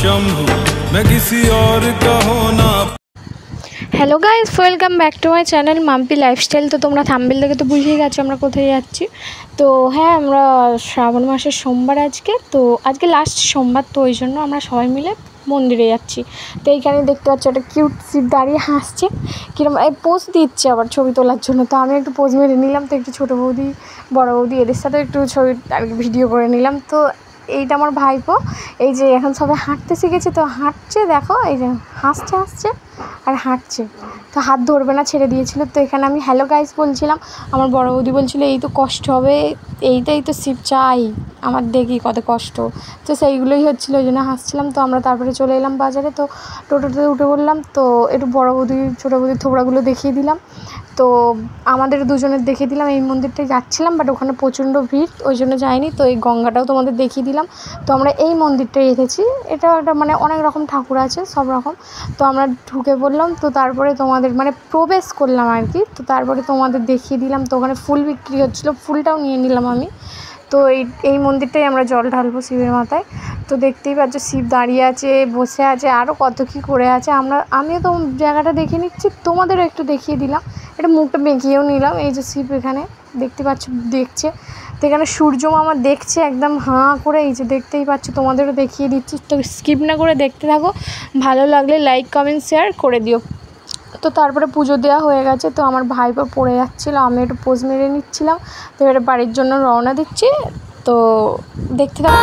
शंभु मैं किसी और का होना। Hello guys, welcome back to my channel Mampi lifestyle. তো তোমরা থাম্বনেল দেখে তো বুঝেই গেছো আমরা কোথায় যাচ্ছি। তো হ্যাঁ, আমরা শ্রাবণ মাসের সোমবার আজকে লাস্ট সোমবার, তো ওই জন্য আমরা সবাই মিলে মন্দিরে যাচ্ছি। তো এইখানে দেখতে পাচ্ছি একটা কিউট শিব দাঁড়িয়ে হাসছে, কিরকম পোজ দিচ্ছে আবার ছবি তোলার জন্য। তো আমি একটু পোজ মেরে নিলাম, তো একটু ছোটো বৌদি বড়ো বৌদি এদের সাথে একটু ছবি আর ভিডিও করে নিলাম। তো এইটা আমার ভাইপো, এই যে এখন সবাই হাঁটতে শিখেছে, তো হাঁটছে, দেখো এই যে হাসছে আর হাঁটছে। তো হাত ধরবে না, ছেড়ে দিয়েছিল। তো এখানে আমি হ্যালো গাইস বলছিলাম, আমার বড় বৌদি বলছিল এই তো কষ্ট হবে, এইটাই তো শিব চাই, আমার দেখি কত কষ্ট। তো সেইগুলোই হচ্ছিলো, ওই জন্য হাসছিলাম। তো আমরা তারপরে চলে এলাম বাজারে, তো টোটোতে উঠে পড়লাম। তো একটু বড় বৌদি ছোটো বৌদির থোবড়াগুলো দেখিয়ে দিলাম। তো আমাদের দুজনের দেখিয়ে দিলাম। এই মন্দিরটায় যাচ্ছিলাম, বাট ওখানে প্রচণ্ড ভিড়, ওই জন্য যাইনি। তো এই গঙ্গাটাও তোমাদের দেখিয়ে দিলাম। তো আমরা এই মন্দিরটায় এসেছি, এটা একটা মানে অনেক রকম ঠাকুর আছে, সব রকম। তো আমরা ঢুকে পড়লাম, তো তারপরে তোমাদের মানে প্রবেশ করলাম আর কি। তো তারপরে তোমাদের দেখিয়ে দিলাম। তো ওখানে ফুল বিক্রি হচ্ছিলো, ফুলটাও নিয়ে নিলাম আমি। তো এই মন্দিরটাই আমরা জল ঢালবো শিবের মাথায়। তো দেখতেই পাচ্ছ শিব দাঁড়িয়ে আছে, বসে আছে, আরও কত কী করে আছে। আমিও তো জায়গাটা দেখে নিচ্ছি, তোমাদেরও একটু দেখিয়ে দিলাম। এটা মুখটা বেঁকিয়েও নিলাম। এই যে শিব এখানে দেখতে পাচ্ছ দেখছে, তো এখানে সূর্য মামা দেখছে একদম হাঁ করে, এই যে দেখতেই পাচ্ছ, তোমাদেরও দেখিয়ে দিচ্ছি। তো স্কিপ না করে দেখতে থাকো, ভালো লাগলে লাইক কমেন্ট শেয়ার করে দিও। তো তারপরে পুজো দেওয়া হয়ে গেছে। তো আমার ভাইপো পড়ে যাচ্ছিলো, আমি একটু পোজ মেরে নিচ্ছিলাম। তো এবারে বাড়ির জন্য রওনা দিচ্ছি। তো দেখতে থাকো।